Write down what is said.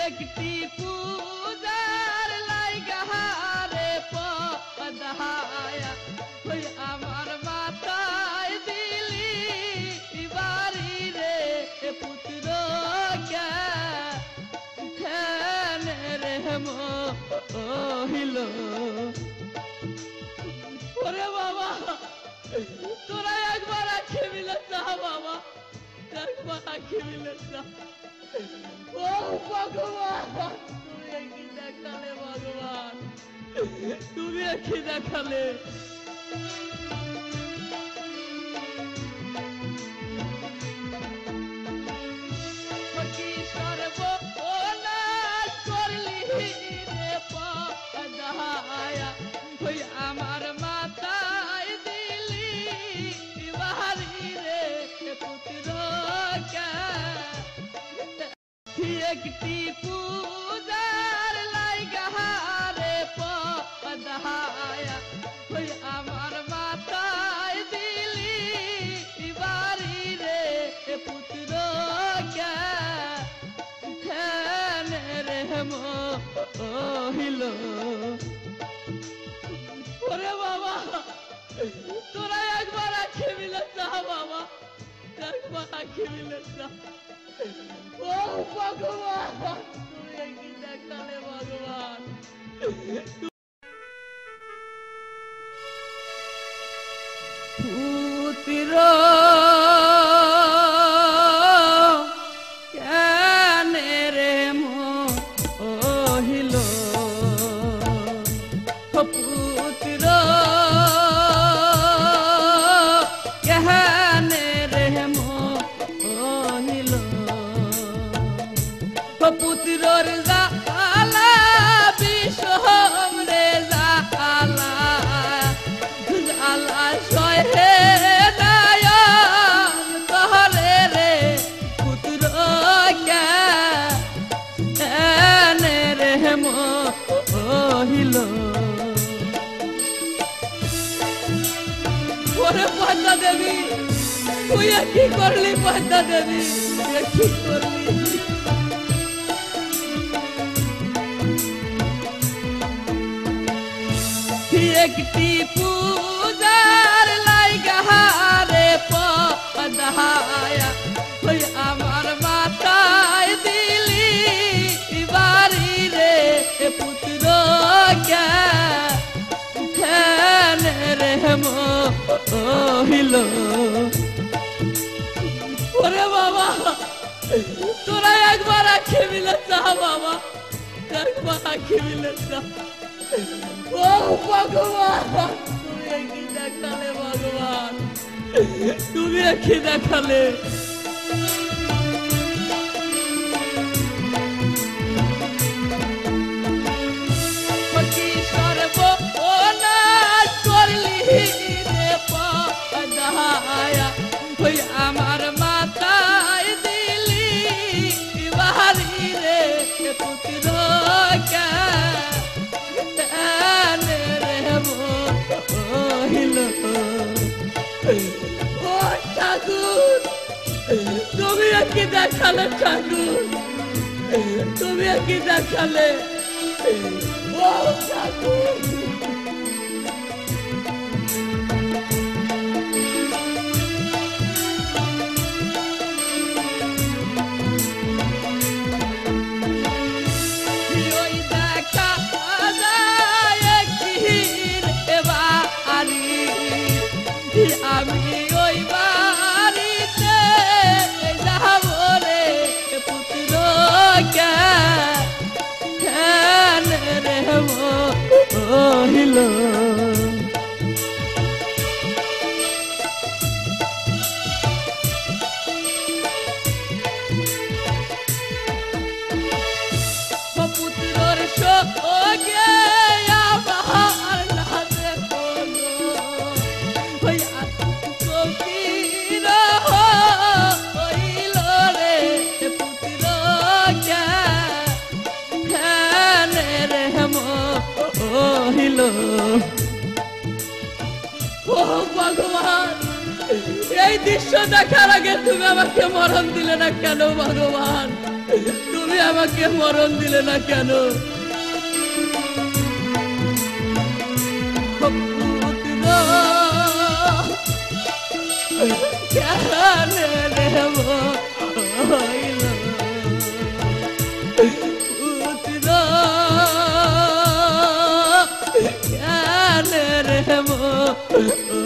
একটি পূজার লাইগা রে পদায়া ওই আমার মাথায় দিলি বাড়ি রে পুত্র কেন রে মহিল ওরে বাবা তোরা একবার আঁখি মিলে চা বাবা একবার আঁখি মিলে চা ও ভগবান তুমি কি দেখালে ভগবান তুমি কি দেখালে কি সর্বনাশ করলি রে পদায়া ওই আমার মাথায় দিলি বাড়ি রে পুত্র একটি পূজার লাইগা রে পদায়া ওই আমার মাথায় দিলি বাড়ি রে পুত্র কেন রে মহিল ওরে বাবা তোরা একবার আঁখি মিলে চা বাবা একবার আঁখি মিলে চা ও ভগবান তুমি কি দেখালে ভগবান পুত্র কেন রে মহিল পুত্র কেন রে মহিল পুত্রর জালা বিষম রে জালা জালা সহে নায়ন তহরে রে পুত্র কেন রে মহিল ওরে পদ্মা দেবী তুই কি করলি পদ্মা দেবী কি করলি একটি পূজার লাইগা রে পদায়া ওই আমার মাথায় দিলি বাড়ি রে পুত্র কেন রে মহিল ওরে বাবা তোরা একবার আঁখি মিলে চা বাবা একবার আঁখি মিলে চা ও ভগবান তুমি কি দেখালে ভগবান তুমি কি দেখালে কি সর্বনাশ করলি রে পদায়া ওই আমার মাথায় দিলি বাড়ি রে পুত্র ঠাকুর তুমি কি দেখালে ঠাকুর তুমি কি দেখালে ও ঠাকুর আমি ওই বাড়িতে যাব রে পুত্র কেন রে মহিল পুত্রর সঙ্গে আমার নাচে ভগবান এই দৃশ্য দেখার আগে তুমি আমাকে মরণ দিলে না কেন ভগবান? তুমি তুমি আমাকে মরণ দিলে না কেন? কেন রে মইল পুতরা, কেন রে মইল